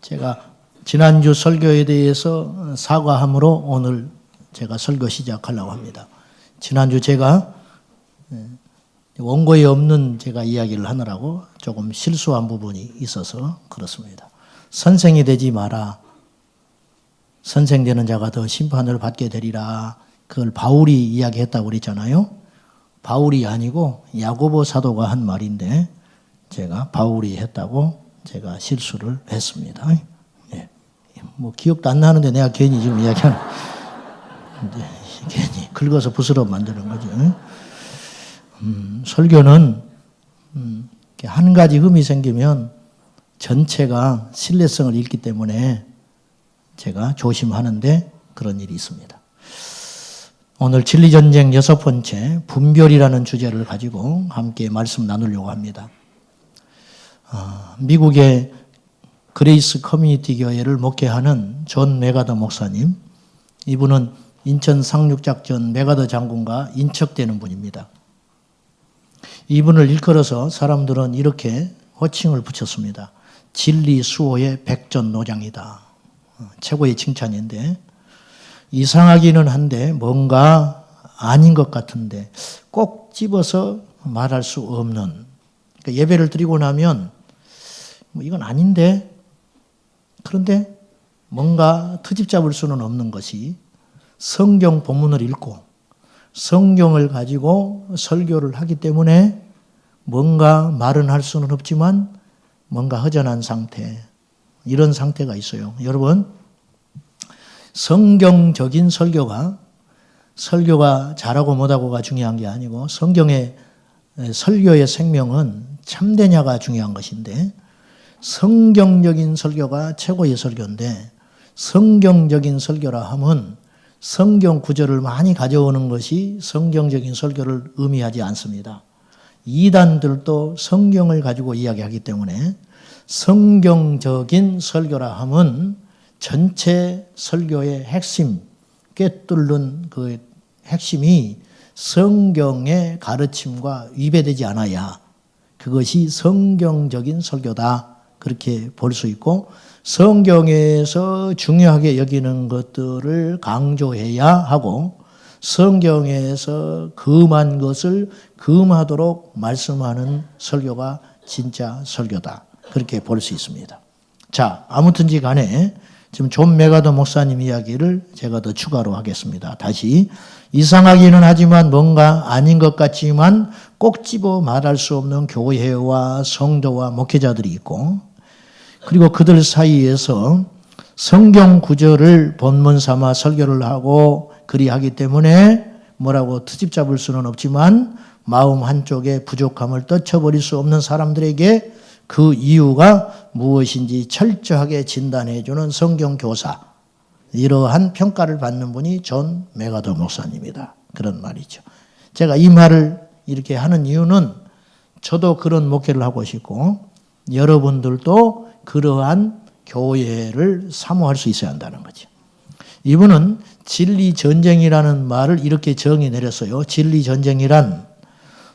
제가 지난주 설교에 대해서 사과함으로 오늘 제가 설교 시작하려고 합니다. 지난주 제가 원고에 없는 제가 이야기를 하느라고 조금 실수한 부분이 있어서 그렇습니다. 선생이 되지 마라. 선생 되는 자가 더 심판을 받게 되리라. 그걸 바울이 이야기했다고 그랬잖아요. 바울이 아니고 야고보 사도가 한 말인데 제가 바울이 했다고 제가 실수를 했습니다. 예. 뭐 기억도 안 나는데 내가 괜히 지금 이야기하는 괜히 긁어서 부스럼 만드는 거죠. 설교는 한 가지 흠이 생기면 전체가 신뢰성을 잃기 때문에 제가 조심하는데 그런 일이 있습니다. 오늘 진리전쟁 6번째 분별이라는 주제를 가지고 함께 말씀 나누려고 합니다. 미국의 그레이스 커뮤니티 교회를 목회하는 존 메가더 목사님, 이분은 인천 상륙작전 메가더 장군과 인척되는 분입니다. 이분을 일컬어서 사람들은 이렇게 호칭을 붙였습니다. 진리 수호의 백전노장이다. 최고의 칭찬인데, 이상하기는 한데 뭔가 아닌 것 같은데 꼭 집어서 말할 수 없는, 그러니까 예배를 드리고 나면 뭐 이건 아닌데, 그런데 뭔가 트집 잡을 수는 없는 것이 성경 본문을 읽고 성경을 가지고 설교를 하기 때문에 뭔가 말은 할 수는 없지만 뭔가 허전한 상태, 이런 상태가 있어요. 여러분, 성경적인 설교가 잘하고 못하고가 중요한 게 아니고 성경의 설교의 생명은 참되냐가 중요한 것인데, 성경적인 설교가 최고의 설교인데, 성경적인 설교라 하면 성경 구절을 많이 가져오는 것이 성경적인 설교를 의미하지 않습니다. 이단들도 성경을 가지고 이야기하기 때문에 성경적인 설교라 하면 전체 설교의 핵심, 꿰뚫는 그 핵심이 성경의 가르침과 위배되지 않아야 그것이 성경적인 설교다, 그렇게 볼 수 있고, 성경에서 중요하게 여기는 것들을 강조해야 하고 성경에서 금한 것을 금하도록 말씀하는 설교가 진짜 설교다, 그렇게 볼 수 있습니다. 자, 아무튼지 간에 지금 존 메가더 목사님 이야기를 제가 더 추가로 하겠습니다. 다시, 이상하기는 하지만 뭔가 아닌 것 같지만 꼭 집어 말할 수 없는 교회와 성도와 목회자들이 있고, 그리고 그들 사이에서 성경 구절을 본문 삼아 설교를 하고 그리하기 때문에 뭐라고 트집 잡을 수는 없지만 마음 한쪽에 부족함을 떨쳐버릴 수 없는 사람들에게 그 이유가 무엇인지 철저하게 진단해주는 성경교사, 이러한 평가를 받는 분이 존 메가더 목사님이다, 그런 말이죠. 제가 이 말을 이렇게 하는 이유는 저도 그런 목회를 하고 싶고 여러분들도 그러한 교회를 사모할 수 있어야 한다는 거죠. 이분은 진리전쟁이라는 말을 이렇게 정의 내렸어요. 진리전쟁이란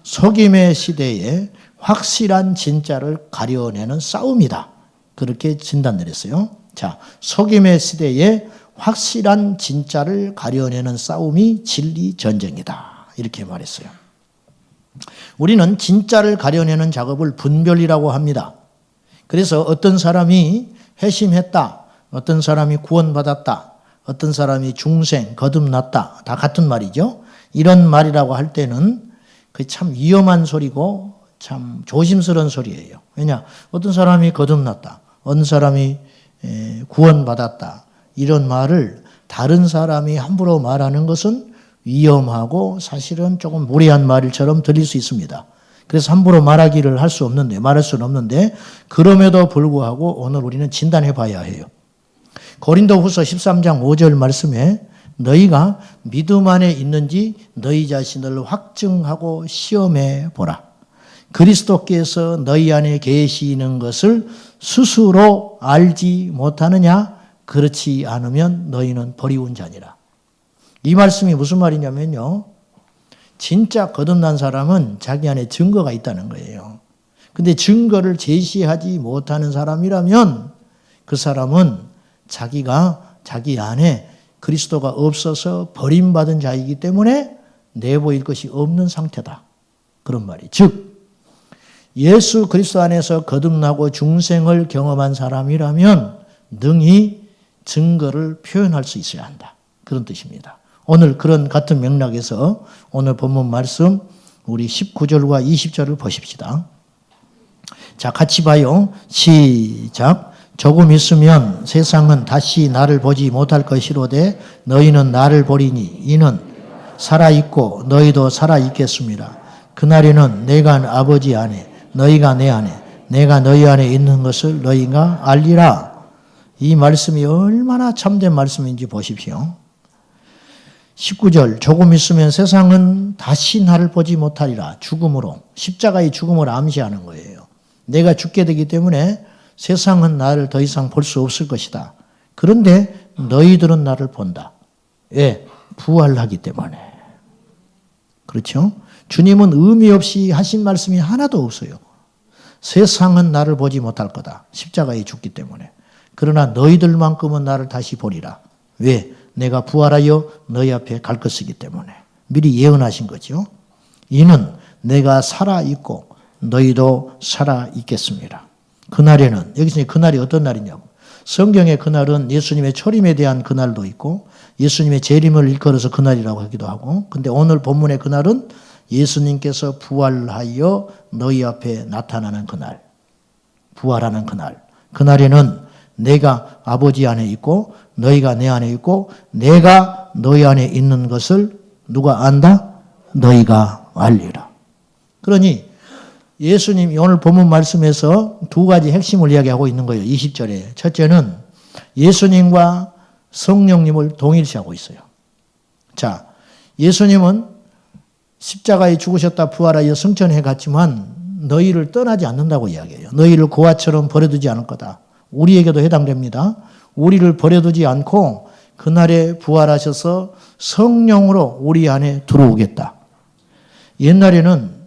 속임의 시대에 확실한 진짜를 가려내는 싸움이다, 그렇게 진단 내렸어요. 자, 속임의 시대에 확실한 진짜를 가려내는 싸움이 진리전쟁이다, 이렇게 말했어요. 우리는 진짜를 가려내는 작업을 분별이라고 합니다. 그래서 어떤 사람이 회심했다, 어떤 사람이 구원받았다, 어떤 사람이 중생, 거듭났다, 다 같은 말이죠. 이런 말이라고 할 때는 그게 참 위험한 소리고 참 조심스러운 소리예요. 왜냐, 어떤 사람이 거듭났다, 어떤 사람이 구원받았다, 이런 말을 다른 사람이 함부로 말하는 것은 위험하고 사실은 조금 무례한 말처럼 들릴 수 있습니다. 그래서 함부로 말할 수는 없는데 그럼에도 불구하고 오늘 우리는 진단해 봐야 해요. 고린도후서 13장 5절 말씀에 너희가 믿음 안에 있는지 너희 자신을 확증하고 시험해 보라. 그리스도께서 너희 안에 계시는 것을 스스로 알지 못하느냐? 그렇지 않으면 너희는 버리운 자니라. 이 말씀이 무슨 말이냐면요, 진짜 거듭난 사람은 자기 안에 증거가 있다는 거예요. 근데 증거를 제시하지 못하는 사람이라면 그 사람은 자기가 자기 안에 그리스도가 없어서 버림받은 자이기 때문에 내보일 것이 없는 상태다. 그런 말이. 즉 예수 그리스도 안에서 거듭나고 중생을 경험한 사람이라면 능히 증거를 표현할 수 있어야 한다. 그런 뜻입니다. 오늘 그런 같은 맥락에서 오늘 본문 말씀 우리 19절과 20절을 보십시다. 자, 같이 봐요. 시작. 조금 있으면 세상은 다시 나를 보지 못할 것이로되 너희는 나를 보리니 이는 살아있고 너희도 살아있겠습니다. 그날에는 내가 아버지 안에 너희가 내 안에 내가 너희 안에 있는 것을 너희가 알리라. 이 말씀이 얼마나 참된 말씀인지 보십시오. 19절 조금 있으면 세상은 다시 나를 보지 못하리라. 죽음으로 십자가의 죽음을 암시하는 거예요. 내가 죽게 되기 때문에 세상은 나를 더 이상 볼 수 없을 것이다. 그런데 너희들은 나를 본다. 왜? 부활하기 때문에. 그렇죠? 주님은 의미 없이 하신 말씀이 하나도 없어요. 세상은 나를 보지 못할 거다. 십자가에 죽기 때문에. 그러나 너희들만큼은 나를 다시 보리라. 왜? 내가 부활하여 너희 앞에 갈 것이기 때문에. 미리 예언하신 거죠. 이는 내가 살아있고 너희도 살아있겠습니다. 그날에는, 여기서 그날이 어떤 날이냐고. 성경의 그날은 예수님의 초림에 대한 그날도 있고 예수님의 재림을 일컬어서 그날이라고 하기도 하고, 근데 오늘 본문의 그날은 예수님께서 부활하여 너희 앞에 나타나는 그날, 부활하는 그날. 그날에는 내가 아버지 안에 있고 너희가 내 안에 있고 내가 너희 안에 있는 것을 누가 안다? 너희가 알리라. 그러니 예수님이 오늘 본문 말씀에서 두 가지 핵심을 이야기하고 있는 거예요. 20절에. 첫째는 예수님과 성령님을 동일시하고 있어요. 자, 예수님은 십자가에 죽으셨다 부활하여 승천해 갔지만 너희를 떠나지 않는다고 이야기해요. 너희를 고아처럼 버려두지 않을 거다. 우리에게도 해당됩니다. 우리를 버려두지 않고 그날에 부활하셔서 성령으로 우리 안에 들어오겠다. 옛날에는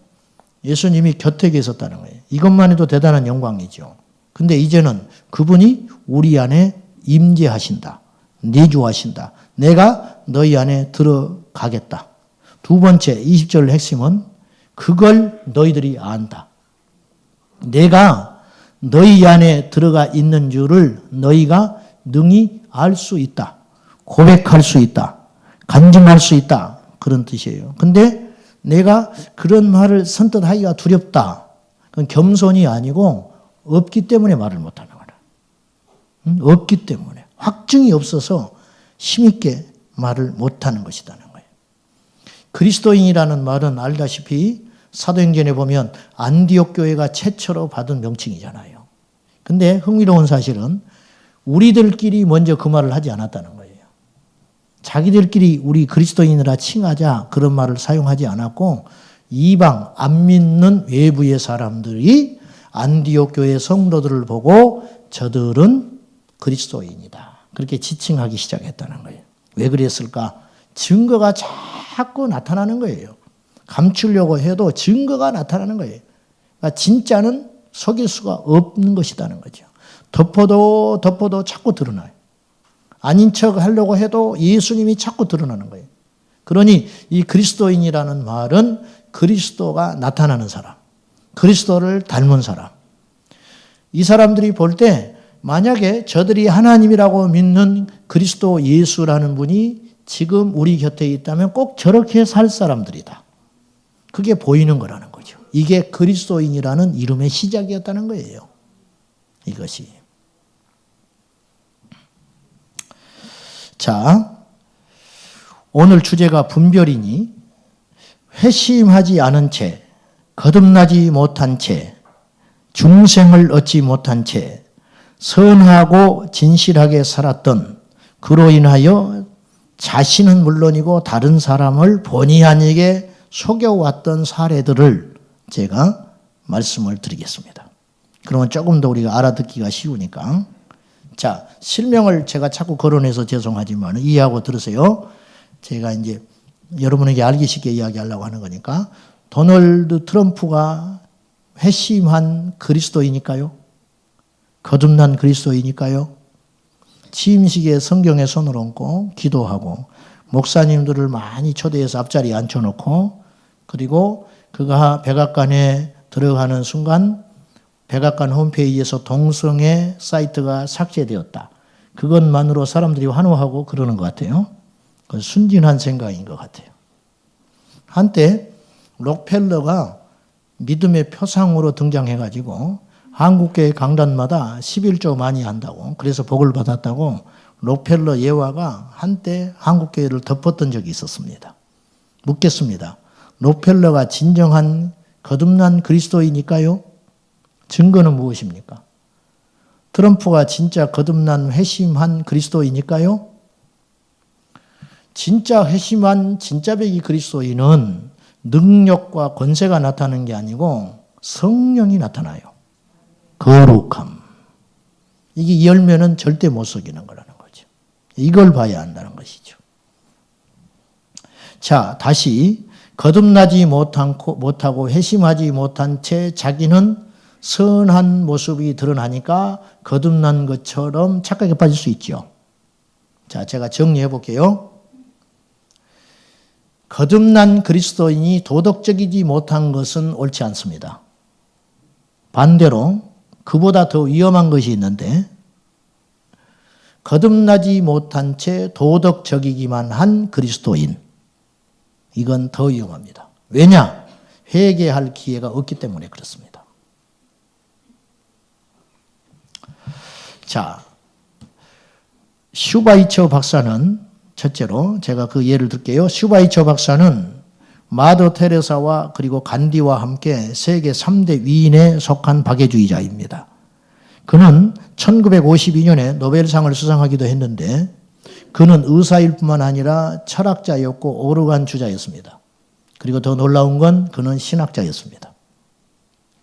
예수님이 곁에 계셨다는 거예요. 이것만 해도 대단한 영광이죠. 근데 이제는 그분이 우리 안에 임재하신다. 내주하신다. 내가 너희 안에 들어가겠다. 두 번째 20절 핵심은 그걸 너희들이 안다. 내가 너희 안에 들어가 있는 줄을 너희가 능히 알 수 있다. 고백할 수 있다. 간증할 수 있다. 그런 뜻이에요. 근데 내가 그런 말을 선뜻 하기가 두렵다. 그건 겸손이 아니고 없기 때문에 말을 못하는 거다. 없기 때문에. 확증이 없어서 힘있게 말을 못하는 것이라는 거예요. 그리스도인이라는 말은 알다시피 사도행전에 보면 안디옥 교회가 최초로 받은 명칭이잖아요. 근데 흥미로운 사실은 우리들끼리 먼저 그 말을 하지 않았다는 거예요. 자기들끼리 우리 그리스도인이라 칭하자 그런 말을 사용하지 않았고 이방 안 믿는 외부의 사람들이 안디옥 교회 성도들을 보고 저들은 그리스도인이다. 그렇게 지칭하기 시작했다는 거예요. 왜 그랬을까? 증거가 자꾸 나타나는 거예요. 감추려고 해도 증거가 나타나는 거예요. 그러니까 진짜는 속일 수가 없는 것이라는 거죠. 덮어도 자꾸 드러나요. 아닌 척 하려고 해도 예수님이 자꾸 드러나는 거예요. 그러니 이 그리스도인이라는 말은 그리스도가 나타나는 사람, 그리스도를 닮은 사람. 이 사람들이 볼 때 만약에 저들이 하나님이라고 믿는 그리스도 예수라는 분이 지금 우리 곁에 있다면 꼭 저렇게 살 사람들이다. 그게 보이는 거라는 거죠. 이게 그리스도인이라는 이름의 시작이었다는 거예요. 이것이. 자, 오늘 주제가 분별이니 회심하지 않은 채, 거듭나지 못한 채, 중생을 얻지 못한 채, 선하고 진실하게 살았던 그로 인하여 자신은 물론이고 다른 사람을 본의 아니게 속여왔던 사례들을 제가 말씀을 드리겠습니다. 그러면 조금 더 우리가 알아듣기가 쉬우니까. 자, 실명을 제가 자꾸 거론해서 죄송하지만 이해하고 들으세요. 제가 이제 여러분에게 알기 쉽게 이야기하려고 하는 거니까. 도널드 트럼프가 회심한 그리스도이니까요? 거듭난 그리스도이니까요. 취임식에 성경에 손을 얹고 기도하고 목사님들을 많이 초대해서 앞자리에 앉혀놓고 그리고 그가 백악관에 들어가는 순간 백악관 홈페이지에서 동성애 사이트가 삭제되었다. 그것만으로 사람들이 환호하고 그러는 것 같아요. 그건 순진한 생각인 것 같아요. 한때 록펠러가 믿음의 표상으로 등장해가지고 한국교회 강단마다 11조 많이 한다고 그래서 복을 받았다고 록펠러 예화가 한때 한국교회를 덮었던 적이 있었습니다. 묻겠습니다. 록펠러가 진정한 거듭난 그리스도이니까요? 증거는 무엇입니까? 트럼프가 진짜 거듭난 회심한 그리스도이니까요? 진짜 회심한 진짜배기 그리스도인은 능력과 권세가 나타나는 게 아니고 성령이 나타나요. 거룩함. 이게 열매는 절대 못 속이는 거라는 거죠. 이걸 봐야 한다는 것이죠. 자, 다시 거듭나지 못하고 회심하지 못한 채 자기는 선한 모습이 드러나니까 거듭난 것처럼 착각에 빠질 수 있죠. 자, 제가 정리해 볼게요. 거듭난 그리스도인이 도덕적이지 못한 것은 옳지 않습니다. 반대로 그보다 더 위험한 것이 있는데 거듭나지 못한 채 도덕적이기만 한 그리스도인, 이건 더 위험합니다. 왜냐? 회개할 기회가 없기 때문에 그렇습니다. 자, 슈바이처 박사는 첫째로 제가 그 예를 들게요. 슈바이처 박사는 마더 테레사와 그리고 간디와 함께 세계 3대 위인에 속한 박애주의자입니다. 그는 1952년에 노벨상을 수상하기도 했는데 그는 의사일 뿐만 아니라 철학자였고 오르간 주자였습니다. 그리고 더 놀라운 건 그는 신학자였습니다.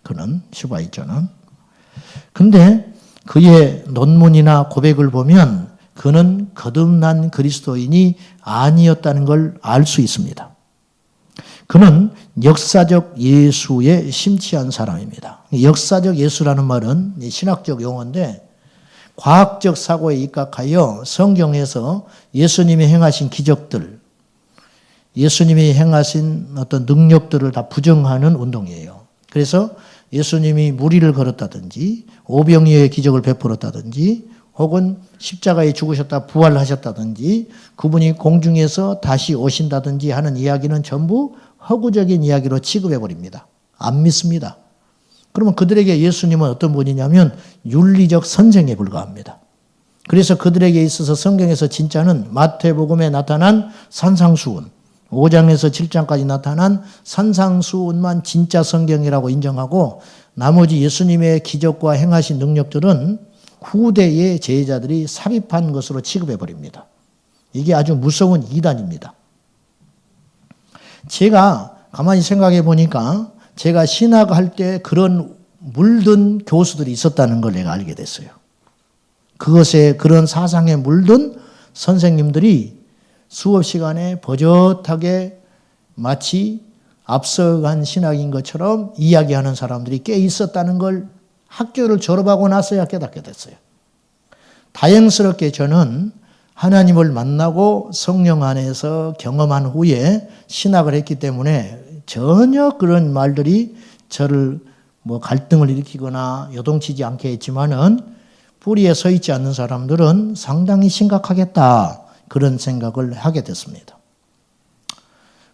그는 슈바이처는. 근데 그의 논문이나 고백을 보면 그는 거듭난 그리스도인이 아니었다는 걸 알 수 있습니다. 그는 역사적 예수에 심취한 사람입니다. 역사적 예수라는 말은 신학적 용어인데 과학적 사고에 입각하여 성경에서 예수님이 행하신 기적들, 예수님이 행하신 어떤 능력들을 다 부정하는 운동이에요. 그래서 예수님이 무리를 걸었다든지 오병이어의 기적을 베풀었다든지 혹은 십자가에 죽으셨다 부활하셨다든지 그분이 공중에서 다시 오신다든지 하는 이야기는 전부 허구적인 이야기로 취급해버립니다. 안 믿습니다. 그러면 그들에게 예수님은 어떤 분이냐면 윤리적 선생에 불과합니다. 그래서 그들에게 있어서 성경에서 진짜는 마태복음에 나타난 산상수훈, 5장에서 7장까지 나타난 산상수훈만 진짜 성경이라고 인정하고 나머지 예수님의 기적과 행하신 능력들은 후대의 제자들이 삽입한 것으로 취급해버립니다. 이게 아주 무서운 이단입니다. 제가 가만히 생각해 보니까 제가 신학할 때 그런 물든 교수들이 있었다는 걸 내가 알게 됐어요. 그것에 그런 사상에 물든 선생님들이 수업 시간에 버젓하게 마치 앞서간 신학인 것처럼 이야기하는 사람들이 꽤 있었다는 걸 학교를 졸업하고 나서야 깨닫게 됐어요. 다행스럽게 저는 하나님을 만나고 성령 안에서 경험한 후에 신학을 했기 때문에 전혀 그런 말들이 저를 갈등을 일으키거나 요동치지 않게 했지만은 뿌리에 서 있지 않는 사람들은 상당히 심각하겠다 그런 생각을 하게 됐습니다.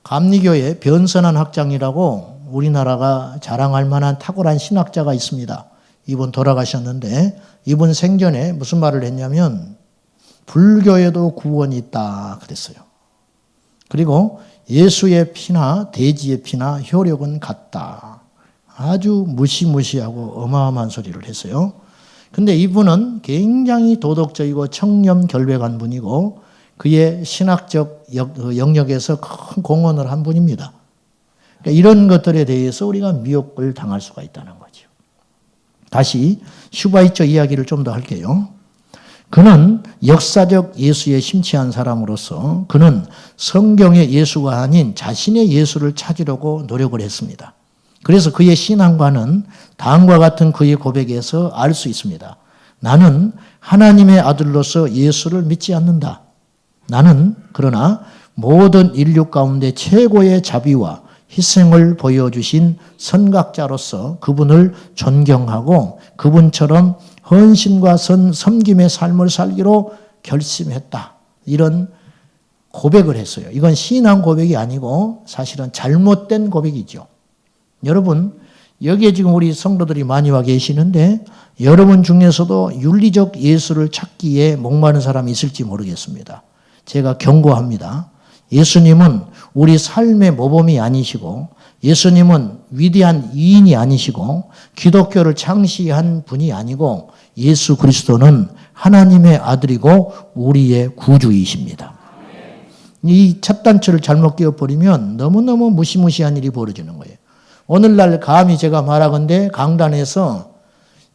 감리교의 변선한 학장이라고 우리나라가 자랑할 만한 탁월한 신학자가 있습니다. 이분 돌아가셨는데 이분 생전에 무슨 말을 했냐면 불교에도 구원이 있다 그랬어요. 그리고 예수의 피나 돼지의 피나 효력은 같다. 아주 무시무시하고 어마어마한 소리를 했어요. 근데 이분은 굉장히 도덕적이고 청렴결백한 분이고 그의 신학적 영역에서 큰 공헌을 한 분입니다. 그러니까 이런 것들에 대해서 우리가 미혹을 당할 수가 있다는 거죠. 다시 슈바이처 이야기를 좀 더 할게요. 그는 역사적 예수에 심취한 사람으로서 그는 성경의 예수가 아닌 자신의 예수를 찾으려고 노력을 했습니다. 그래서 그의 신앙과는 다음과 같은 그의 고백에서 알 수 있습니다. 나는 하나님의 아들로서 예수를 믿지 않는다. 나는 그러나 모든 인류 가운데 최고의 자비와 희생을 보여주신 선각자로서 그분을 존경하고 그분처럼 헌신과 섬김의 삶을 살기로 결심했다. 이런 고백을 했어요. 이건 신앙 고백이 아니고 사실은 잘못된 고백이죠. 여러분, 여기에 지금 우리 성도들이 많이 와 계시는데 여러분 중에서도 윤리적 예수를 찾기에 목마른 사람이 있을지 모르겠습니다. 제가 경고합니다. 예수님은 우리 삶의 모범이 아니시고 예수님은 위대한 이인이 아니시고 기독교를 창시한 분이 아니고 예수 그리스도는 하나님의 아들이고 우리의 구주이십니다. 이 첫 단추를 잘못 끼워버리면 너무너무 무시무시한 일이 벌어지는 거예요. 오늘날 감히 제가 말하건대 강단에서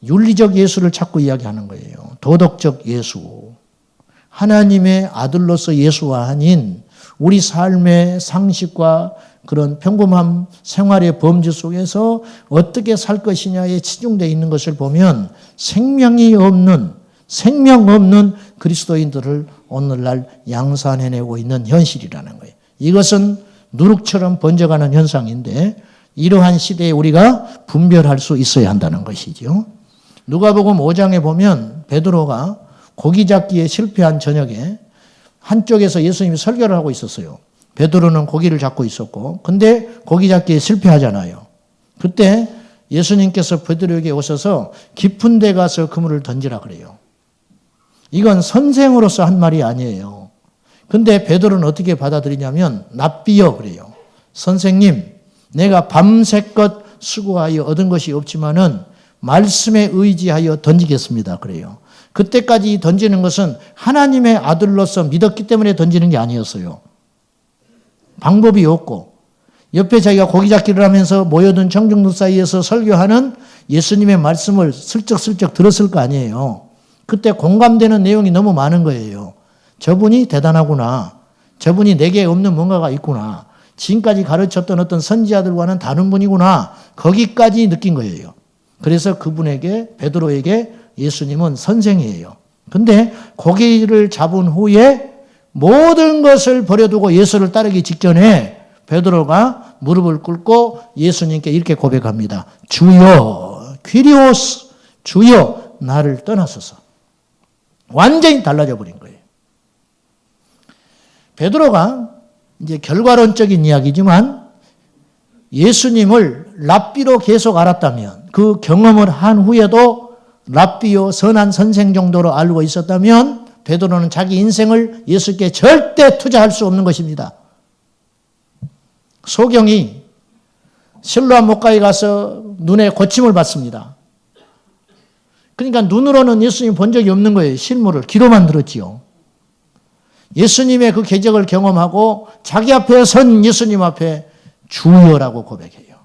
윤리적 예수를 자꾸 이야기하는 거예요. 도덕적 예수. 하나님의 아들로서 예수가 아닌 우리 삶의 상식과 그런 평범한 생활의 범주 속에서 어떻게 살 것이냐에 치중되어 있는 것을 보면 생명 없는 그리스도인들을 오늘날 양산해내고 있는 현실이라는 거예요. 이것은 누룩처럼 번져가는 현상인데 이러한 시대에 우리가 분별할 수 있어야 한다는 것이죠. 누가복음 5장에 보면 베드로가 고기 잡기에 실패한 저녁에 한쪽에서 예수님이 설교를 하고 있었어요. 베드로는 고기를 잡고 있었고 근데 고기 잡기에 실패하잖아요. 그때 예수님께서 베드로에게 오셔서 깊은 데 가서 그물을 던지라 그래요. 이건 선생으로서 한 말이 아니에요. 근데 베드로는 어떻게 받아들이냐면 납비여 그래요. 선생님, 내가 밤새껏 수고하여 얻은 것이 없지만은 말씀에 의지하여 던지겠습니다. 그래요. 그때까지 던지는 것은 하나님의 아들로서 믿었기 때문에 던지는 게 아니었어요. 방법이 없고 옆에 자기가 고기 잡기를 하면서 모여든 청중들 사이에서 설교하는 예수님의 말씀을 슬쩍슬쩍 들었을 거 아니에요. 그때 공감되는 내용이 너무 많은 거예요. 저분이 대단하구나. 저분이 내게 없는 뭔가가 있구나. 지금까지 가르쳤던 어떤 선지자들과는 다른 분이구나. 거기까지 느낀 거예요. 그래서 그분에게 베드로에게 예수님은 선생이에요. 근데 고기를 잡은 후에 모든 것을 버려두고 예수를 따르기 직전에 베드로가 무릎을 꿇고 예수님께 이렇게 고백합니다. 주여, 퀴리오스, 주여, 나를 떠나소서. 완전히 달라져 버린 거예요. 베드로가 이제 결과론적인 이야기지만 예수님을 랍비로 계속 알았다면 그 경험을 한 후에도 랍비요 선한 선생 정도로 알고 있었다면 베드로는 자기 인생을 예수께 절대 투자할 수 없는 것입니다. 소경이 실로암 목가에 가서 눈에 고침을 받습니다. 그러니까 눈으로는 예수님 본 적이 없는 거예요. 실물을 귀로만 들었지요. 예수님의 그 궤적을 경험하고 자기 앞에 선 예수님 앞에 주여라고 고백해요.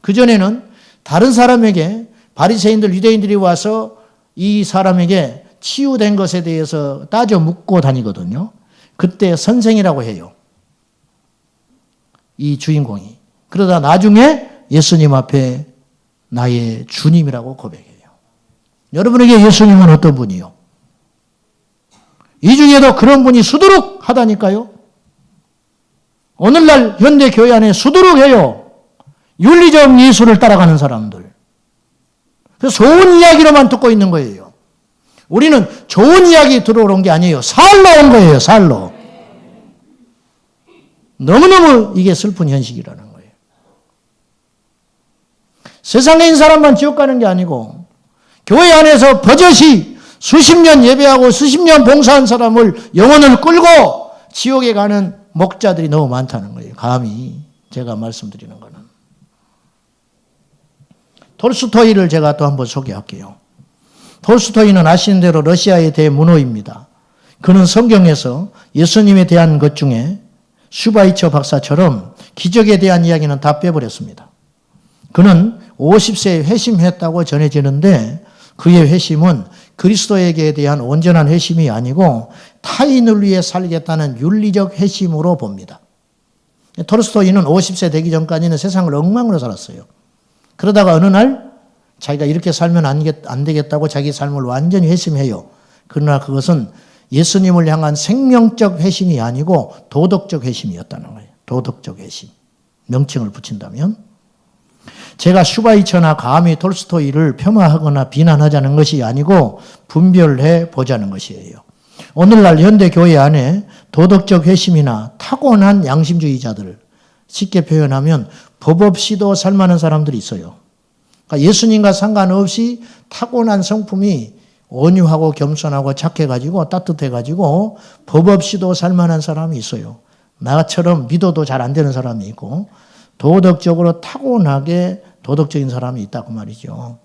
그전에는 다른 사람에게 바리새인들 유대인들이 와서 이 사람에게 치유된 것에 대해서 따져 묻고 다니거든요. 그때 선생이라고 해요. 이 주인공이. 그러다 나중에 예수님 앞에 나의 주님이라고 고백해요. 여러분에게 예수님은 어떤 분이요? 이 중에도 그런 분이 수두룩 하다니까요. 오늘날 현대 교회 안에 수두룩해요. 윤리적 예수를 따라가는 사람들. 그래서 좋은 이야기로만 듣고 있는 거예요. 우리는 좋은 이야기 들어온 게 아니에요. 살러 온 거예요. 살러. 너무너무 이게 슬픈 현실이라는 거예요. 세상에 있는 사람만 지옥 가는 게 아니고 교회 안에서 버젓이 수십 년 예배하고 수십 년 봉사한 사람을 영혼을 끌고 지옥에 가는 목자들이 너무 많다는 거예요. 감히 제가 말씀드리는 거는. 톨스토이를 제가 또 한번 소개할게요. 톨스토이는 아시는 대로 러시아의 대문호입니다. 그는 성경에서 예수님에 대한 것 중에 슈바이처 박사처럼 기적에 대한 이야기는 다 빼버렸습니다. 그는 50세에 회심했다고 전해지는데 그의 회심은 그리스도에게 대한 온전한 회심이 아니고 타인을 위해 살겠다는 윤리적 회심으로 봅니다. 톨스토이는 50세 되기 전까지는 세상을 엉망으로 살았어요. 그러다가 어느 날 자기가 이렇게 살면 안 되겠다고 자기 삶을 완전히 회심해요. 그러나 그것은 예수님을 향한 생명적 회심이 아니고 도덕적 회심이었다는 거예요. 도덕적 회심. 명칭을 붙인다면. 제가 슈바이처나 감히 톨스토이를 폄하하거나 비난하자는 것이 아니고 분별해 보자는 것이에요. 오늘날 현대 교회 안에 도덕적 회심이나 타고난 양심주의자들, 쉽게 표현하면 법 없이도 살만한 사람들이 있어요. 그러니까 예수님과 상관없이 타고난 성품이 온유하고 겸손하고 착해가지고 따뜻해가지고 법 없이도 살만한 사람이 있어요. 나처럼 믿어도 잘 안 되는 사람이 있고 도덕적으로 타고나게 도덕적인 사람이 있다고 말이죠.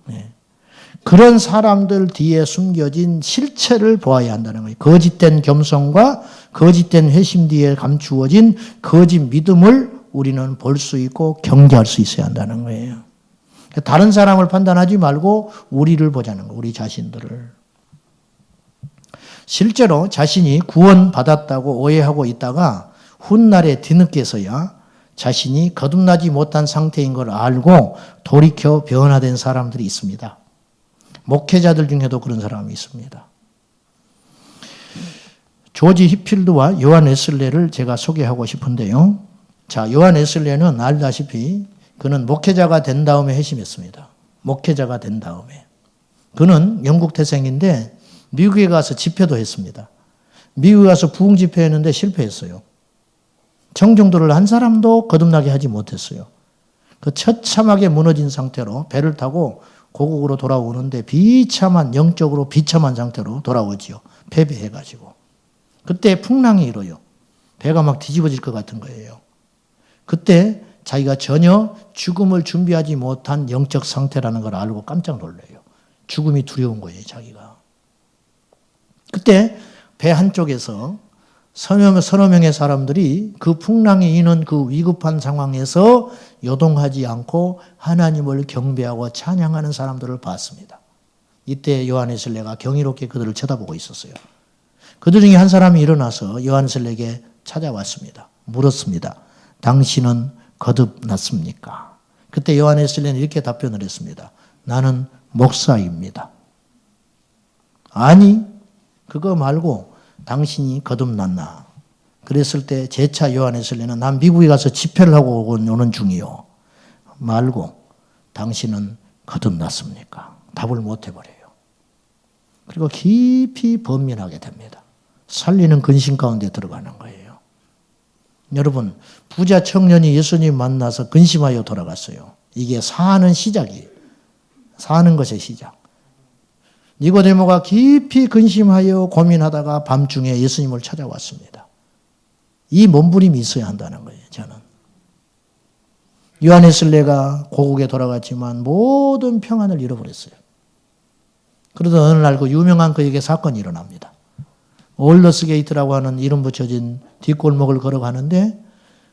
네. 그런 사람들 뒤에 숨겨진 실체를 보아야 한다는 거예요. 거짓된 겸손과 거짓된 회심 뒤에 감추어진 거짓 믿음을 우리는 볼 수 있고 경계할 수 있어야 한다는 거예요. 다른 사람을 판단하지 말고 우리를 보자는 거예요. 우리 자신들을. 실제로 자신이 구원받았다고 오해하고 있다가 훗날에 뒤늦게서야 자신이 거듭나지 못한 상태인 걸 알고 돌이켜 변화된 사람들이 있습니다. 목회자들 중에도 그런 사람이 있습니다. 조지 히필드와 요한 웨슬레를 제가 소개하고 싶은데요. 자, 요한 웨슬레는 알다시피 그는 목회자가 된 다음에 회심했습니다. 목회자가 된 다음에. 그는 영국 태생인데 미국에 가서 집회도 했습니다. 미국에 가서 부흥 집회했는데 실패했어요. 청중들을 한 사람도 거듭나게 하지 못했어요. 그 처참하게 무너진 상태로 배를 타고 고국으로 돌아오는데 영적으로 비참한 상태로 돌아오지요. 패배해가지고. 그때 풍랑이 일어요. 배가 막 뒤집어질 것 같은 거예요. 그때 자기가 전혀 죽음을 준비하지 못한 영적 상태라는 걸 알고 깜짝 놀라요. 죽음이 두려운 거예요, 자기가. 그때 배 한쪽에서 서너 명의 사람들이 그 풍랑이 이는 그 위급한 상황에서 요동하지 않고 하나님을 경배하고 찬양하는 사람들을 봤습니다. 이때 요한 웨슬레가 경이롭게 그들을 쳐다보고 있었어요. 그들 중에 한 사람이 일어나서 요한 웨슬레에게 찾아왔습니다. 물었습니다. 당신은 거듭났습니까? 그때 요한 웨슬레는 이렇게 답변을 했습니다. 나는 목사입니다. 아니, 그거 말고 당신이 거듭났나? 그랬을 때 제차 요한 웨슬레는 난 미국에 가서 집회를 하고 오는 중이요. 말고 당신은 거듭났습니까? 답을 못 해버려요. 그리고 깊이 번민하게 됩니다. 살리는 근심 가운데 들어가는 거예요. 여러분, 부자 청년이 예수님 만나서 근심하여 돌아갔어요. 이게 사는 시작이에요. 사는 것의 시작. 니고데모가 깊이 근심하여 고민하다가 밤중에 예수님을 찾아왔습니다. 이 몸부림이 있어야 한다는 거예요, 저는. 요한 웨슬레가 고국에 돌아갔지만 모든 평안을 잃어버렸어요. 그러던 어느 날 그 유명한 그에게 사건이 일어납니다. 올더스 게이트라고 하는 이름 붙여진 뒷골목을 걸어가는데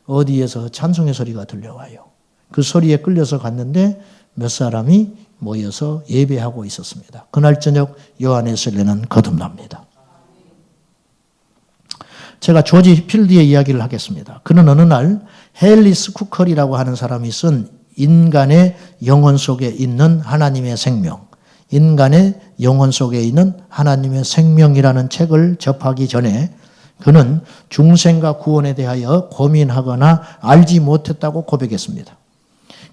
어디에서 찬송의 소리가 들려와요. 그 소리에 끌려서 갔는데 몇 사람이 모여서 예배하고 있었습니다. 그날 저녁 요한 웨슬레는 거듭납니다. 제가 조지 히필드의 이야기를 하겠습니다. 그는 어느 날 헬리스 쿠컬이라고 하는 사람이 쓴 인간의 영혼 속에 있는 하나님의 생명, 인간의 영혼 속에 있는 하나님의 생명이라는 책을 접하기 전에 그는 중생과 구원에 대하여 고민하거나 알지 못했다고 고백했습니다.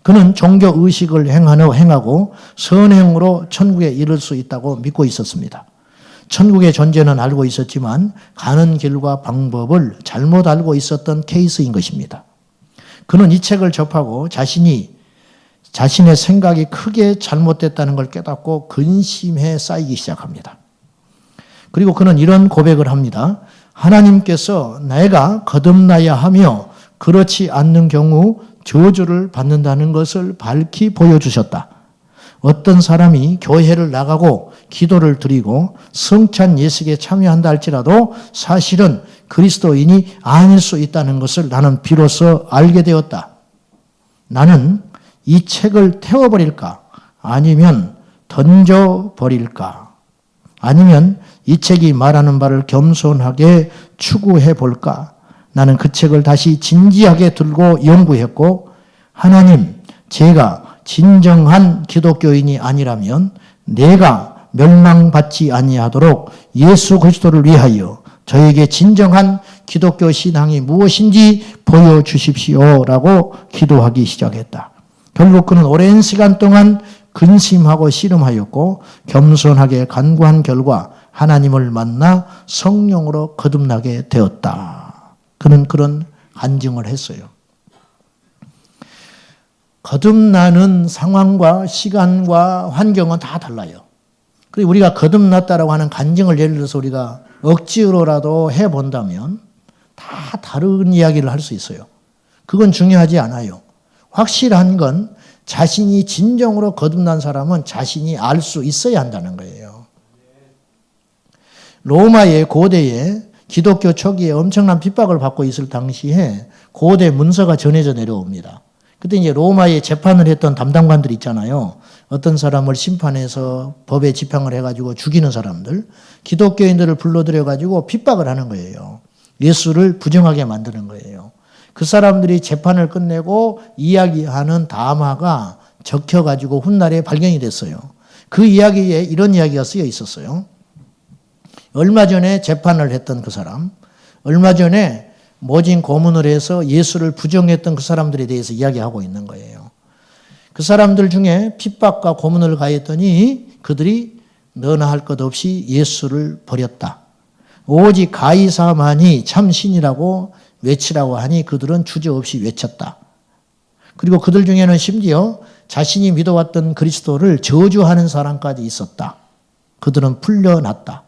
그는 종교의식을 행하고 선행으로 천국에 이를 수 있다고 믿고 있었습니다. 천국의 존재는 알고 있었지만 가는 길과 방법을 잘못 알고 있었던 케이스인 것입니다. 그는 이 책을 접하고 자신의 생각이 크게 잘못됐다는 걸 깨닫고 근심에 쌓이기 시작합니다. 그리고 그는 이런 고백을 합니다. 하나님께서 내가 거듭나야 하며 그렇지 않는 경우 저주를 받는다는 것을 밝히 보여주셨다. 어떤 사람이 교회를 나가고 기도를 드리고 성찬 예식에 참여한다 할지라도 사실은 그리스도인이 아닐 수 있다는 것을 나는 비로소 알게 되었다. 나는 이 책을 태워버릴까? 아니면 던져버릴까? 아니면 이 책이 말하는 바를 겸손하게 추구해 볼까? 나는 그 책을 다시 진지하게 들고 연구했고 하나님, 제가 진정한 기독교인이 아니라면 내가 멸망받지 아니하도록 예수 그리스도를 위하여 저에게 진정한 기독교 신앙이 무엇인지 보여주십시오라고 기도하기 시작했다. 결국 그는 오랜 시간 동안 근심하고 씨름하였고 겸손하게 간구한 결과 하나님을 만나 성령으로 거듭나게 되었다. 그는 그런 간증을 했어요. 거듭나는 상황과 시간과 환경은 다 달라요. 그리고 우리가 거듭났다라고 하는 간증을 예를 들어서 우리가 억지로라도 해본다면 다 다른 이야기를 할 수 있어요. 그건 중요하지 않아요. 확실한 건 자신이 진정으로 거듭난 사람은 자신이 알 수 있어야 한다는 거예요. 로마의 고대에 기독교 초기에 엄청난 핍박을 받고 있을 당시에 고대 문서가 전해져 내려옵니다. 그때 이제 로마에 재판을 했던 담당관들 있잖아요. 어떤 사람을 심판해서 법에 집행을 해가지고 죽이는 사람들, 기독교인들을 불러들여가지고 핍박을 하는 거예요. 예수를 부정하게 만드는 거예요. 그 사람들이 재판을 끝내고 이야기하는 담화가 적혀가지고 훗날에 발견이 됐어요. 그 이야기에 이런 이야기가 쓰여 있었어요. 얼마 전에 재판을 했던 그 사람, 얼마 전에 모진 고문을 해서 예수를 부정했던 그 사람들에 대해서 이야기하고 있는 거예요. 그 사람들 중에 핍박과 고문을 가했더니 그들이 너나 할 것 없이 예수를 버렸다. 오직 가이사만이 참 신이라고 외치라고 하니 그들은 주저없이 외쳤다. 그리고 그들 중에는 심지어 자신이 믿어왔던 그리스도를 저주하는 사람까지 있었다. 그들은 풀려났다.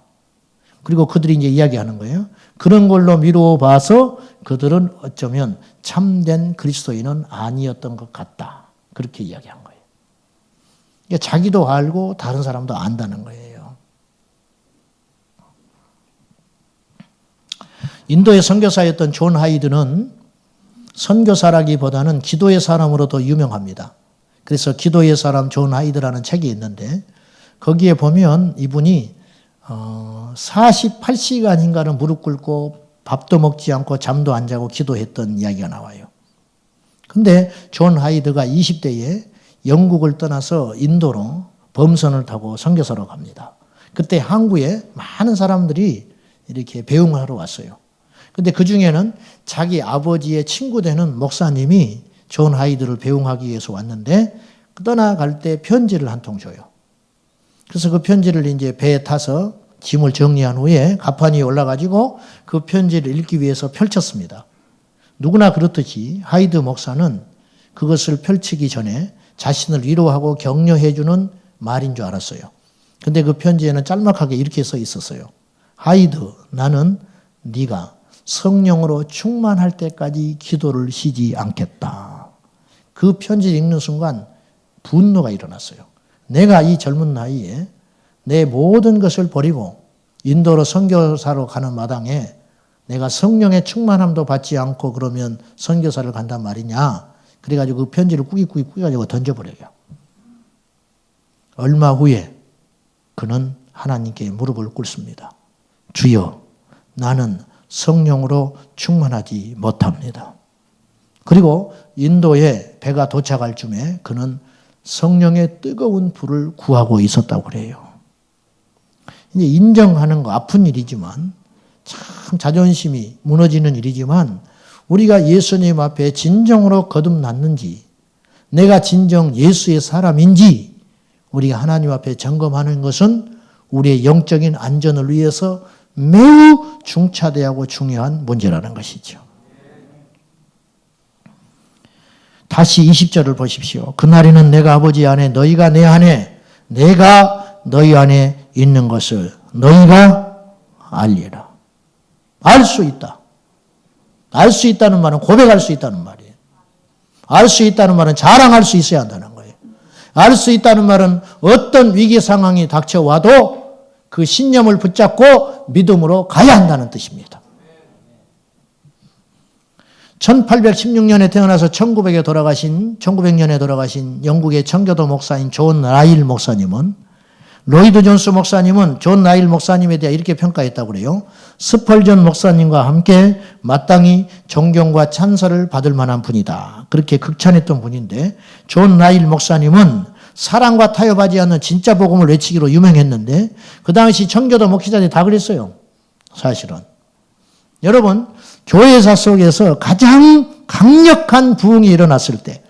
그리고 그들이 이제 이야기하는 거예요. 그런 걸로 미루어 봐서 그들은 어쩌면 참된 그리스도인은 아니었던 것 같다. 그렇게 이야기한 거예요. 그러니까 자기도 알고 다른 사람도 안다는 거예요. 인도의 선교사였던 존 하이드는 선교사라기보다는 기도의 사람으로 더 유명합니다. 그래서 기도의 사람 존 하이드라는 책이 있는데 거기에 보면 이분이 48시간인가는 무릎 꿇고 밥도 먹지 않고 잠도 안 자고 기도했던 이야기가 나와요. 근데 존 하이드가 20대에 영국을 떠나서 인도로 범선을 타고 선교사로 갑니다. 그때 항구에 많은 사람들이 이렇게 배웅을 하러 왔어요. 근데 그 중에는 자기 아버지의 친구 되는 목사님이 존 하이드를 배웅하기 위해서 왔는데 떠나갈 때 편지를 한 통 줘요. 그래서 그 편지를 이제 배에 타서 짐을 정리한 후에 갑판 위에 올라가지고 그 편지를 읽기 위해서 펼쳤습니다. 누구나 그렇듯이 하이드 목사는 그것을 펼치기 전에 자신을 위로하고 격려해주는 말인 줄 알았어요. 근데 그 편지에는 짤막하게 이렇게 써 있었어요. 하이드, 나는 네가 성령으로 충만할 때까지 기도를 쉬지 않겠다. 그 편지를 읽는 순간 분노가 일어났어요. 내가 이 젊은 나이에 내 모든 것을 버리고 인도로 선교사로 가는 마당에 내가 성령의 충만함도 받지 않고 그러면 선교사를 간단 말이냐. 그래가지고 그 편지를 꾸기꾸기꾸기가지고 던져버려요. 얼마 후에 그는 하나님께 무릎을 꿇습니다. 주여, 나는 성령으로 충만하지 못합니다. 그리고 인도에 배가 도착할 쯤에 그는 성령의 뜨거운 불을 구하고 있었다고 그래요. 이제 인정하는 거 아픈 일이지만 참 자존심이 무너지는 일이지만 우리가 예수님 앞에 진정으로 거듭났는지 내가 진정 예수의 사람인지 우리가 하나님 앞에 점검하는 것은 우리의 영적인 안전을 위해서 매우 중차대하고 중요한 문제라는 것이죠. 다시 20절을 보십시오. 그날에는 내가 아버지 안에 너희가 내 안에 내가 너희 안에 있는 것을 너희가 알리라. 알 수 있다. 알 수 있다는 말은 고백할 수 있다는 말이에요. 알 수 있다는 말은 자랑할 수 있어야 한다는 거예요. 알 수 있다는 말은 어떤 위기 상황이 닥쳐와도 그 신념을 붙잡고 믿음으로 가야 한다는 뜻입니다. 1816년에 태어나서 1900년에 돌아가신 영국의 청교도 목사인 존 라일 목사님은 로이드 존스 목사님은 존 나일 목사님에 대해 이렇게 평가했다고 그래요. 스펄전 목사님과 함께 마땅히 존경과 찬사를 받을 만한 분이다. 그렇게 극찬했던 분인데, 존 나일 목사님은 사랑과 타협하지 않는 진짜 복음을 외치기로 유명했는데, 그 당시 청교도 목회자들이 다 그랬어요. 사실은. 여러분, 교회사 속에서 가장 강력한 부흥이 일어났을 때,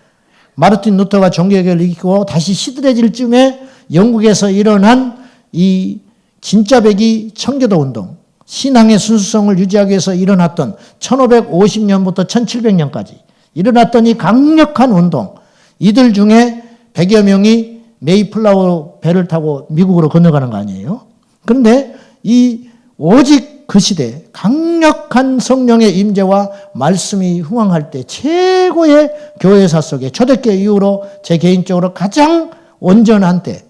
마르틴 루터가 종교개혁을 일으키고 다시 시들해질 쯤에 영국에서 일어난 이 진짜배기 청교도 운동, 신앙의 순수성을 유지하기 위해서 일어났던 1550년부터 1700년까지 일어났던 이 강력한 운동, 이들 중에 100여 명이 메이플라워 배를 타고 미국으로 건너가는 거 아니에요? 그런데 이 오직 그 시대 강력한 성령의 임재와 말씀이 흥황할 때 최고의 교회사 속에 초대교회 이후로 제 개인적으로 가장 온전한 때,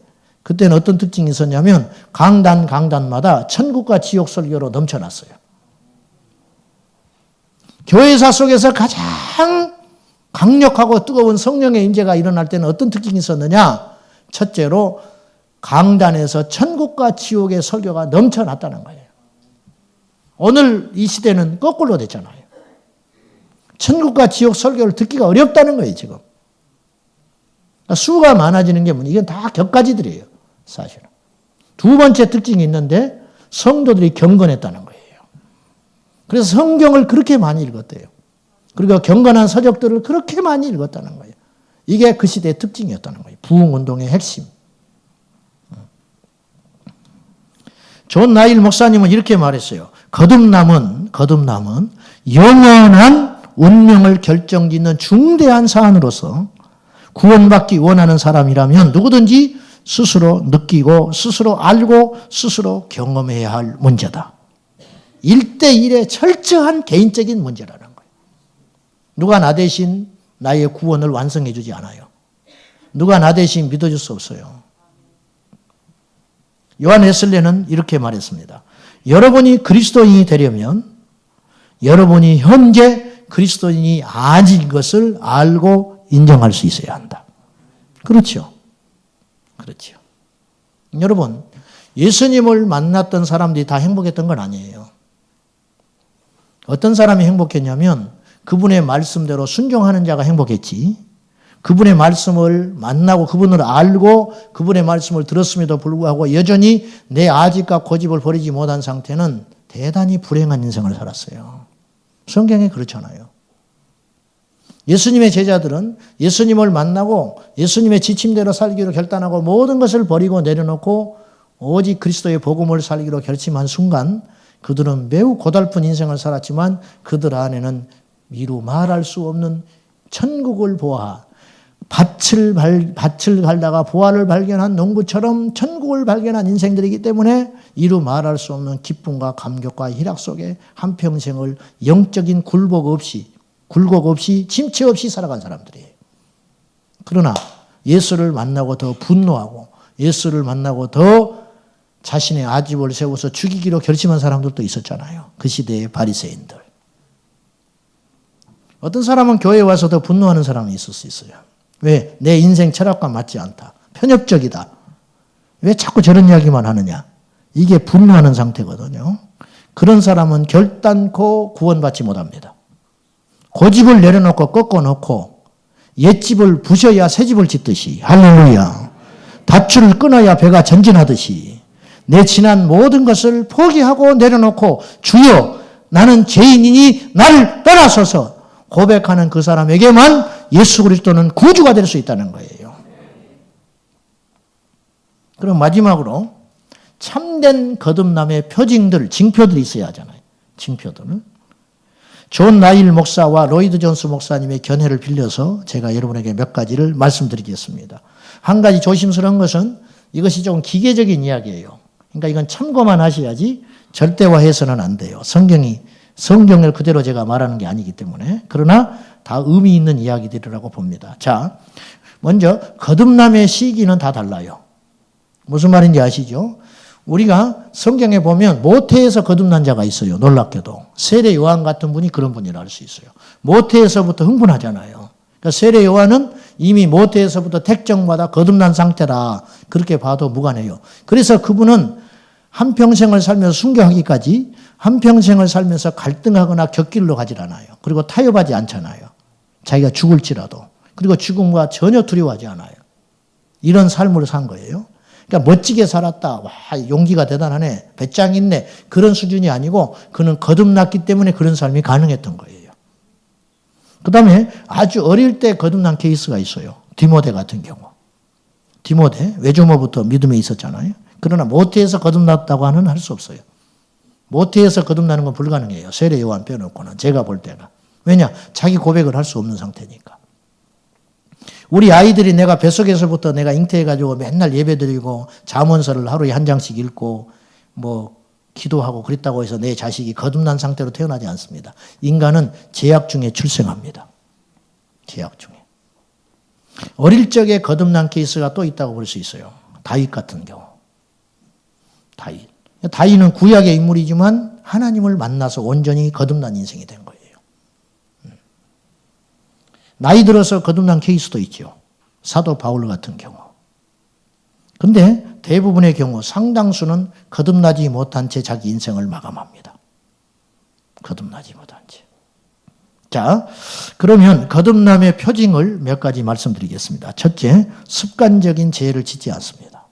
그때는 어떤 특징이 있었냐면 강단마다 천국과 지옥 설교로 넘쳐났어요. 교회사 속에서 가장 강력하고 뜨거운 성령의 임재가 일어날 때는 어떤 특징이 있었느냐? 첫째로 강단에서 천국과 지옥의 설교가 넘쳐났다는 거예요. 오늘 이 시대는 거꾸로 됐잖아요. 천국과 지옥 설교를 듣기가 어렵다는 거예요, 지금. 수가 많아지는 게 이건 다 격가지들이에요, 사실은. 두 번째 특징이 있는데 성도들이 경건했다는 거예요. 그래서 성경을 그렇게 많이 읽었대요. 그리고 경건한 서적들을 그렇게 많이 읽었다는 거예요. 이게 그 시대의 특징이었다는 거예요. 부흥운동의 핵심. 존 나일 목사님은 이렇게 말했어요. 거듭남은 영원한 운명을 결정짓는 중대한 사안으로서 구원받기 원하는 사람이라면 누구든지 스스로 느끼고 스스로 알고 스스로 경험해야 할 문제다. 1대1의 철저한 개인적인 문제라는 거예요. 누가 나 대신 나의 구원을 완성해 주지 않아요. 누가 나 대신 믿어줄 수 없어요. 요한 웨슬레는 이렇게 말했습니다. 여러분이 그리스도인이 되려면 여러분이 현재 그리스도인이 아닌 것을 알고 인정할 수 있어야 한다. 그렇죠. 그렇죠. 여러분, 예수님을 만났던 사람들이 다 행복했던 건 아니에요. 어떤 사람이 행복했냐면 그분의 말씀대로 순종하는 자가 행복했지, 그분의 말씀을 만나고 그분을 알고 그분의 말씀을 들었음에도 불구하고 여전히 내 아집과 고집을 버리지 못한 상태는 대단히 불행한 인생을 살았어요. 성경에 그렇잖아요. 예수님의 제자들은 예수님을 만나고 예수님의 지침대로 살기로 결단하고 모든 것을 버리고 내려놓고 오직 그리스도의 복음을 살기로 결심한 순간 그들은 매우 고달픈 인생을 살았지만 그들 안에는 미루 말할 수 없는 천국을 보아 밭을 갈다가 보화를 발견한 농부처럼 천국을 발견한 인생들이기 때문에 이루 말할 수 없는 기쁨과 감격과 희락 속에 한평생을 영적인 굴곡 없이 침체 없이 살아간 사람들이에요. 그러나 예수를 만나고 더 분노하고 예수를 만나고 더 자신의 아집을 세워서 죽이기로 결심한 사람들도 있었잖아요. 그 시대의 바리새인들. 어떤 사람은 교회에 와서 더 분노하는 사람이 있을 수 있어요. 왜? 내 인생 철학과 맞지 않다. 편협적이다. 왜 자꾸 저런 이야기만 하느냐. 이게 분노하는 상태거든요. 그런 사람은 결단코 구원받지 못합니다. 고집을 내려놓고 꺾어놓고 옛집을 부셔야 새집을 짓듯이, 할렐루야, 밧줄을 끊어야 배가 전진하듯이 내 지난 모든 것을 포기하고 내려놓고 주여 나는 죄인이니 나를 떠나소서 고백하는 그 사람에게만 예수 그리스도는 구주가 될 수 있다는 거예요. 그럼 마지막으로 참된 거듭남의 표징들, 징표들이 있어야 하잖아요. 징표들은. 존 나일 목사와 로이드 존스 목사님의 견해를 빌려서 제가 여러분에게 몇 가지를 말씀드리겠습니다. 한 가지 조심스러운 것은 이것이 조금 기계적인 이야기예요. 그러니까 이건 참고만 하셔야지 절대화해서는 안 돼요. 성경을 그대로 제가 말하는 게 아니기 때문에. 그러나 다 의미 있는 이야기들이라고 봅니다. 자, 먼저 거듭남의 시기는 다 달라요. 무슨 말인지 아시죠? 우리가 성경에 보면 모태에서 거듭난 자가 있어요. 놀랍게도. 세례 요한 같은 분이 그런 분이라 할 수 있어요. 모태에서부터 흥분하잖아요. 그러니까 세례 요한은 이미 모태에서부터 택정받아 거듭난 상태라 그렇게 봐도 무관해요. 그래서 그분은 한평생을 살면서 순교하기까지 한평생을 살면서 갈등하거나 곁길로 가질 않아요. 그리고 타협하지 않잖아요. 자기가 죽을지라도. 그리고 죽음과 전혀 두려워하지 않아요. 이런 삶으로 산 거예요. 그러니까 멋지게 살았다. 와, 용기가 대단하네. 배짱 있네. 그런 수준이 아니고 그는 거듭났기 때문에 그런 삶이 가능했던 거예요. 그 다음에 아주 어릴 때 거듭난 케이스가 있어요. 디모데 같은 경우. 디모데, 외조모부터 믿음에 있었잖아요. 그러나 모태에서 거듭났다고 하는 할 수 없어요. 모태에서 거듭나는 건 불가능해요. 세례 요한 빼놓고는 제가 볼 때가. 왜냐? 자기 고백을 할 수 없는 상태니까. 우리 아이들이 내가 뱃속에서부터 내가 잉태해가지고 맨날 예배드리고 잠언서를 하루에 한 장씩 읽고 뭐 기도하고 그랬다고 해서 내 자식이 거듭난 상태로 태어나지 않습니다. 인간은 제약 중에 출생합니다. 제약 중에. 어릴 적에 거듭난 케이스가 또 있다고 볼 수 있어요. 다윗 같은 경우. 다윗은 구약의 인물이지만 하나님을 만나서 온전히 거듭난 인생이 된 거예요. 나이 들어서 거듭난 케이스도 있죠. 사도 바울 같은 경우. 근데 대부분의 경우 상당수는 거듭나지 못한 채 자기 인생을 마감합니다. 거듭나지 못한 채. 자, 그러면 거듭남의 표징을 몇 가지 말씀드리겠습니다. 첫째, 습관적인 죄를 짓지 않습니다.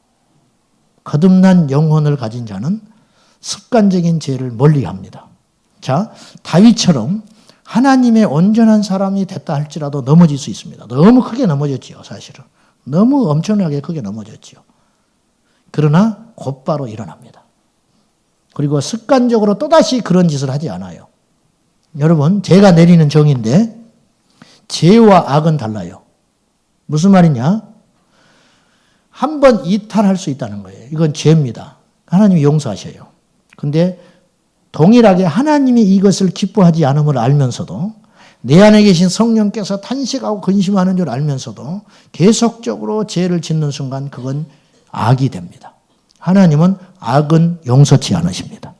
거듭난 영혼을 가진 자는 습관적인 죄를 멀리합니다. 자, 다윗처럼 하나님의 온전한 사람이 됐다 할지라도 넘어질 수 있습니다. 너무 크게 넘어졌지요, 사실은. 너무 엄청나게 크게 넘어졌지요. 그러나 곧바로 일어납니다. 그리고 습관적으로 또다시 그런 짓을 하지 않아요. 여러분, 제가 내리는 정의인데 죄와 악은 달라요. 무슨 말이냐? 한 번 이탈할 수 있다는 거예요. 이건 죄입니다. 하나님이 용서하셔요. 근데 동일하게 하나님이 이것을 기뻐하지 않음을 알면서도 내 안에 계신 성령께서 탄식하고 근심하는 줄 알면서도 계속적으로 죄를 짓는 순간 그건 악이 됩니다. 하나님은 악은 용서치 않으십니다.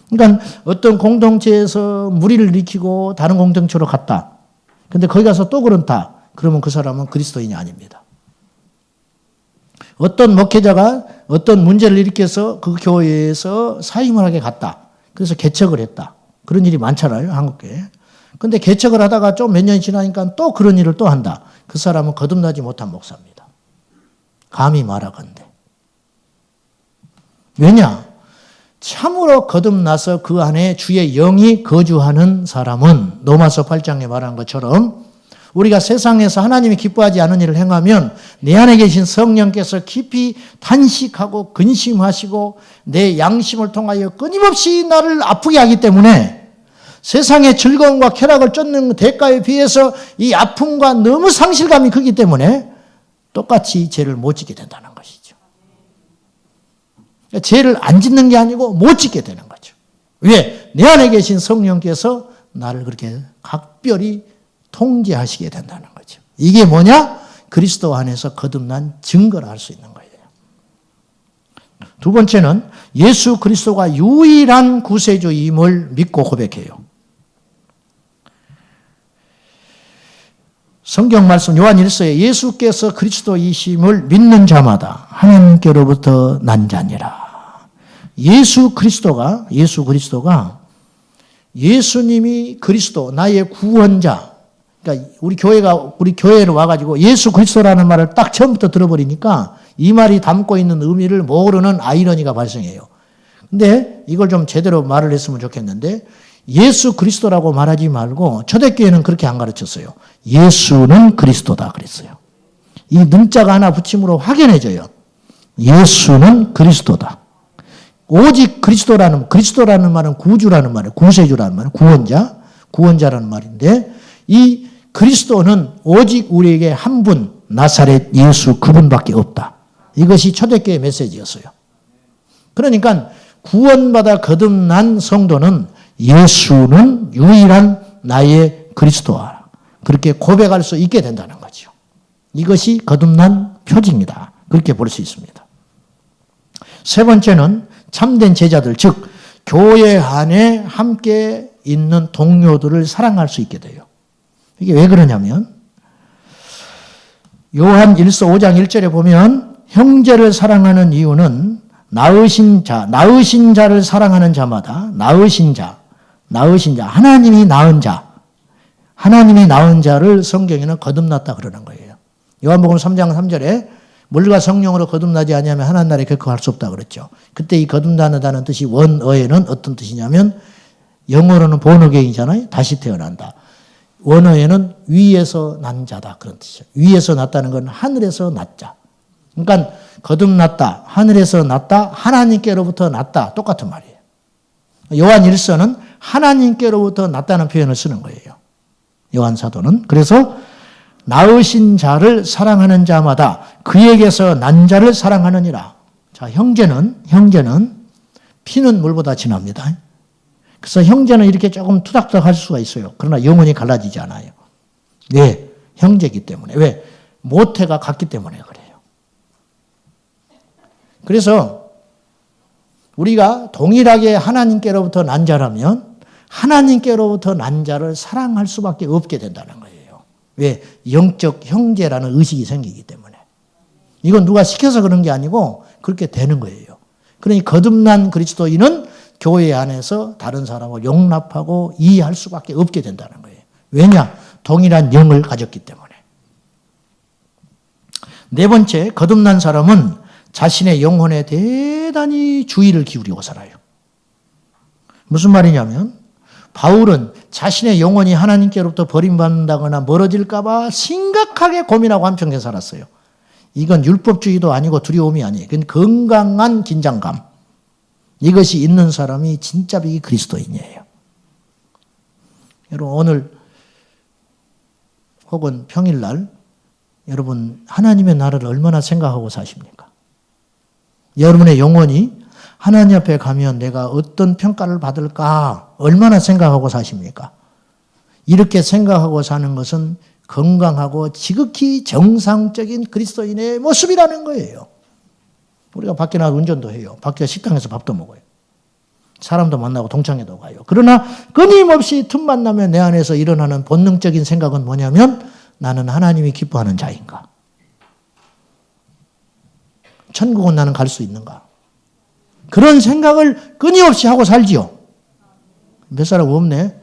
그러니까 어떤 공동체에서 무리를 일으키고 다른 공동체로 갔다. 근데 거기 가서 또 그런다. 그러면 그 사람은 그리스도인이 아닙니다. 어떤 목회자가 어떤 문제를 일으켜서 그 교회에서 사임을 하게 갔다. 그래서 개척을 했다. 그런 일이 많잖아요, 한국교회에. 근데 개척을 하다가 좀 몇 년이 지나니까 또 그런 일을 또 한다. 그 사람은 거듭나지 못한 목사입니다. 감히 말하건대. 왜냐? 참으로 거듭나서 그 안에 주의 영이 거주하는 사람은 로마서 8장에 말한 것처럼 우리가 세상에서 하나님이 기뻐하지 않은 일을 행하면 내 안에 계신 성령께서 깊이 탄식하고 근심하시고 내 양심을 통하여 끊임없이 나를 아프게 하기 때문에 세상의 즐거움과 쾌락을 쫓는 대가에 비해서 이 아픔과 너무 상실감이 크기 때문에 똑같이 죄를 못 짓게 된다는 것이죠. 죄를 안 짓는 게 아니고 못 짓게 되는 거죠. 왜? 내 안에 계신 성령께서 나를 그렇게 각별히 통제하시게 된다는 거죠. 이게 뭐냐? 그리스도 안에서 거듭난 증거를 할 수 있는 거예요. 두 번째는 예수 그리스도가 유일한 구세주임을 믿고 고백해요. 성경 말씀 요한 1서에 예수께서 그리스도이심을 믿는 자마다 하나님께로부터 난 자니라. 예수 그리스도가 예수님이 그리스도 나의 구원자. 그러니까 우리 교회로 와가지고 예수 그리스도라는 말을 딱 처음부터 들어버리니까 이 말이 담고 있는 의미를 모르는 아이러니가 발생해요. 근데 이걸 좀 제대로 말을 했으면 좋겠는데 예수 그리스도라고 말하지 말고 초대교회는 그렇게 안 가르쳤어요. 예수는 그리스도다 그랬어요. 이 능자가 하나 붙임으로 확연해져요. 예수는 그리스도다. 오직 그리스도라는 말은 구주라는 말이에요. 구세주라는 말이에요. 구원자라는 말인데 이 그리스도는 오직 우리에게 한 분, 나사렛 예수 그분밖에 없다. 이것이 초대교회 메시지였어요. 그러니까 구원받아 거듭난 성도는 예수는 유일한 나의 그리스도와 그렇게 고백할 수 있게 된다는 거죠. 이것이 거듭난 표징이다. 그렇게 볼 수 있습니다. 세 번째는 참된 제자들, 즉 교회 안에 함께 있는 동료들을 사랑할 수 있게 돼요. 이게 왜 그러냐면 요한 1서 5장 1절에 보면 형제를 사랑하는 이유는 낳으신 자를 사랑하는 자마다 낳으신 자, 하나님이 낳은 자를 성경에는 거듭났다 그러는 거예요. 요한복음 3장 3절에 물과 성령으로 거듭나지 아니하면 하나님 나라에 결코 갈 수 없다 그랬죠. 그때 이 거듭나다는 뜻이 원어에는 어떤 뜻이냐면 영어로는 본어게인이잖아요. 다시 태어난다. 원어에는 위에서 난 자다 그런 뜻이죠. 위에서 났다는 건 하늘에서 났자. 그러니까 거듭났다, 하늘에서 났다, 하나님께로부터 났다 똑같은 말이에요. 요한 1서는 하나님께로부터 났다는 표현을 쓰는 거예요. 요한 사도는. 그래서 낳으신 자를 사랑하는 자마다 그에게서 난 자를 사랑하느니라. 자, 형제는 피는 물보다 진합니다. 그래서 형제는 이렇게 조금 투닥투닥 할 수가 있어요. 그러나 영혼이 갈라지지 않아요. 왜? 형제이기 때문에. 왜? 모태가 같기 때문에 그래요. 그래서 우리가 동일하게 하나님께로부터 난 자라면 하나님께로부터 난 자를 사랑할 수밖에 없게 된다는 거예요. 왜? 영적 형제라는 의식이 생기기 때문에. 이건 누가 시켜서 그런 게 아니고 그렇게 되는 거예요. 그러니 거듭난 그리스도인은 교회 안에서 다른 사람을 용납하고 이해할 수밖에 없게 된다는 거예요. 왜냐? 동일한 영을 가졌기 때문에. 네 번째, 거듭난 사람은 자신의 영혼에 대단히 주의를 기울이고 살아요. 무슨 말이냐면 바울은 자신의 영혼이 하나님께로부터 버림받는다거나 멀어질까 봐 심각하게 고민하고 한평생 살았어요. 이건 율법주의도 아니고 두려움이 아니에요. 그건 건강한 긴장감. 이것이 있는 사람이 진짜 비기 그리스도인이에요. 여러분 오늘 혹은 평일날 여러분 하나님의 나라를 얼마나 생각하고 사십니까? 여러분의 영혼이 하나님 앞에 가면 내가 어떤 평가를 받을까 얼마나 생각하고 사십니까? 이렇게 생각하고 사는 것은 건강하고 지극히 정상적인 그리스도인의 모습이라는 거예요. 우리가 밖에 나가서 운전도 해요. 밖에 식당에서 밥도 먹어요. 사람도 만나고 동창회도 가요. 그러나 끊임없이 틈만 나면 내 안에서 일어나는 본능적인 생각은 뭐냐면 나는 하나님이 기뻐하는 자인가? 천국은 나는 갈 수 있는가? 그런 생각을 끊임없이 하고 살지요. 몇 사람 없네.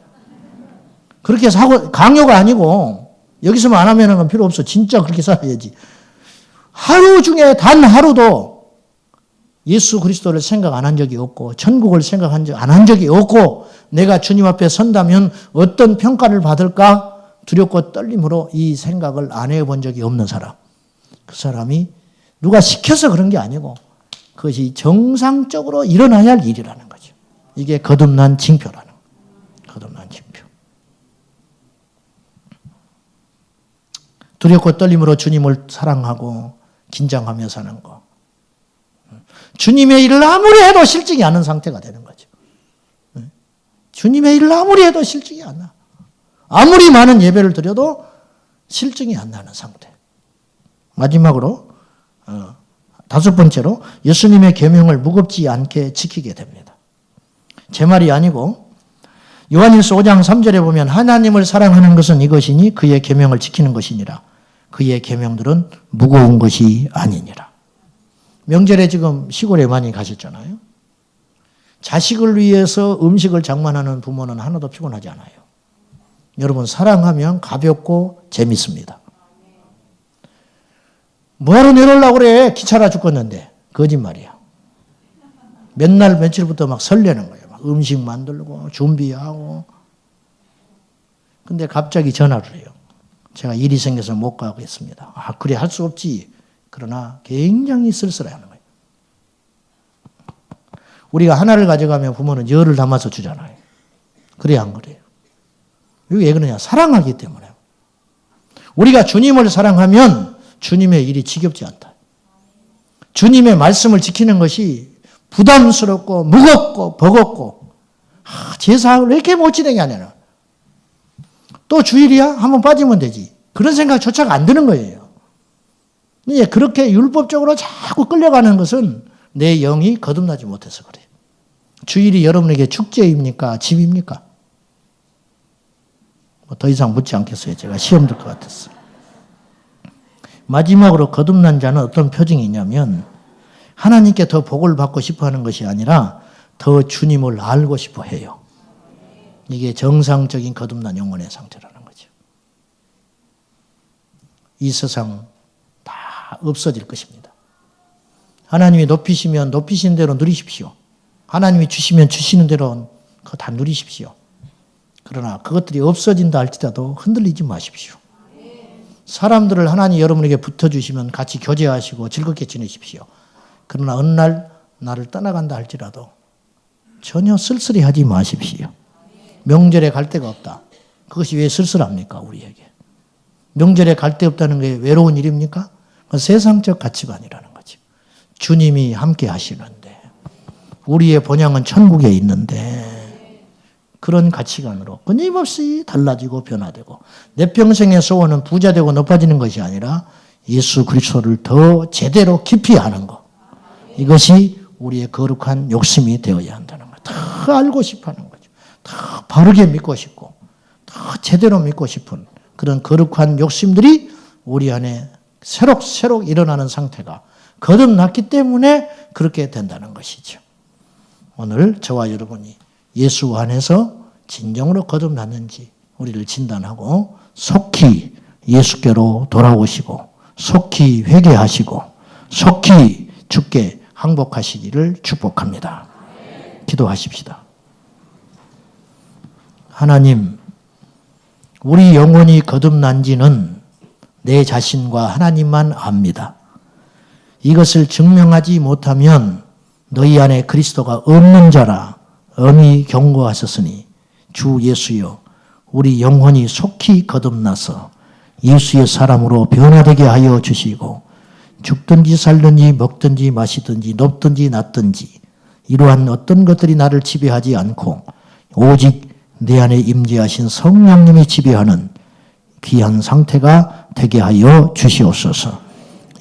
그렇게 사고 강요가 아니고 여기서만 안 하면 건 필요 없어. 진짜 그렇게 살아야지. 하루 중에 단 하루도 예수 그리스도를 생각 안 한 적이 없고 천국을 생각 안 한 적이 없고 내가 주님 앞에 선다면 어떤 평가를 받을까 두렵고 떨림으로 이 생각을 안 해본 적이 없는 사람. 그 사람이 누가 시켜서 그런 게 아니고 그것이 정상적으로 일어나야 할 일이라는 거죠. 이게 거듭난 징표라는 거예요. 거듭난 징표. 두렵고 떨림으로 주님을 사랑하고 긴장하며 사는 거. 주님의 일을 아무리 해도 실증이 않는 상태가 되는 거죠. 주님의 일을 아무리 해도 실증이 안 나. 아무리 많은 예배를 드려도 실증이 안 나는 상태. 마지막으로 다섯 번째로 예수님의 계명을 무겁지 않게 지키게 됩니다. 제 말이 아니고 요한일서 5장 3절에 보면 하나님을 사랑하는 것은 이것이니 그의 계명을 지키는 것이니라. 그의 계명들은 무거운 것이 아니니라. 명절에 지금 시골에 많이 가셨잖아요. 자식을 위해서 음식을 장만하는 부모는 하나도 피곤하지 않아요. 여러분 사랑하면 가볍고 재밌습니다. 뭐하러 내려오려고 그래? 귀찮아 죽겠는데. 거짓말이야. 맨날 며칠부터 막 설레는 거예요. 막 음식 만들고 준비하고. 근데 갑자기 전화를 해요. 제가 일이 생겨서 못 가겠습니다. 아 그래 할 수 없지. 그러나 굉장히 쓸쓸해하는 거예요. 우리가 하나를 가져가면 부모는 열을 담아서 주잖아요. 그래야 안 그래요? 이게 왜 그러냐? 사랑하기 때문에. 우리가 주님을 사랑하면 주님의 일이 지겹지 않다. 주님의 말씀을 지키는 것이 부담스럽고 무겁고 버겁고 제사를 왜 이렇게 못 지내게 하냐. 또 주일이야? 한번 빠지면 되지. 그런 생각조차가 안 드는 거예요. 그렇게 율법적으로 자꾸 끌려가는 것은 내 영이 거듭나지 못해서 그래요. 주일이 여러분에게 축제입니까? 집입니까? 더 이상 묻지 않겠어요. 제가 시험 들 것 같았어요. 마지막으로 거듭난 자는 어떤 표징이냐면 하나님께 더 복을 받고 싶어 하는 것이 아니라 더 주님을 알고 싶어 해요. 이게 정상적인 거듭난 영혼의 상태라는 거죠. 이 세상 다 없어질 것입니다. 하나님이 높이시면 높이신 대로 누리십시오. 하나님이 주시면 주시는 대로 그거 다 누리십시오. 그러나 그것들이 없어진다 할지라도 흔들리지 마십시오. 사람들을 하나님 여러분에게 붙어주시면 같이 교제하시고 즐겁게 지내십시오. 그러나 어느 날 나를 떠나간다 할지라도 전혀 쓸쓸해하지 마십시오. 명절에 갈 데가 없다. 그것이 왜 쓸쓸합니까? 우리에게. 명절에 갈 데 없다는 게 외로운 일입니까? 세상적 가치관이라는 거죠. 주님이 함께 하시는데 우리의 본향은 천국에 있는데 그런 가치관으로 끊임없이 달라지고 변화되고 내 평생의 소원은 부자 되고 높아지는 것이 아니라 예수 그리스도를 더 제대로 깊이 아는 것. 이것이 우리의 거룩한 욕심이 되어야 한다는 것. 더 알고 싶어 하는 거죠. 더 바르게 믿고 싶고 더 제대로 믿고 싶은 그런 거룩한 욕심들이 우리 안에 새록새록 일어나는 상태가 거듭났기 때문에 그렇게 된다는 것이죠. 오늘 저와 여러분이 예수 안에서 진정으로 거듭났는지 우리를 진단하고 속히 예수께로 돌아오시고 속히 회개하시고 속히 주께 항복하시기를 축복합니다. 기도하십시다. 하나님, 우리 영혼이 거듭난지는 내 자신과 하나님만 압니다. 이것을 증명하지 못하면 너희 안에 그리스도가 없는 자라 엄히 경고하셨으니 주 예수여 우리 영혼이 속히 거듭나서 예수의 사람으로 변화되게 하여 주시고 죽든지 살든지 먹든지 마시든지 높든지 낮든지 이러한 어떤 것들이 나를 지배하지 않고 오직 내 안에 임재하신 성령님이 지배하는 귀한 상태가 되게 하여 주시옵소서.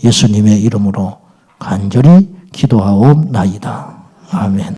예수님의 이름으로 간절히 기도하옵나이다. 아멘.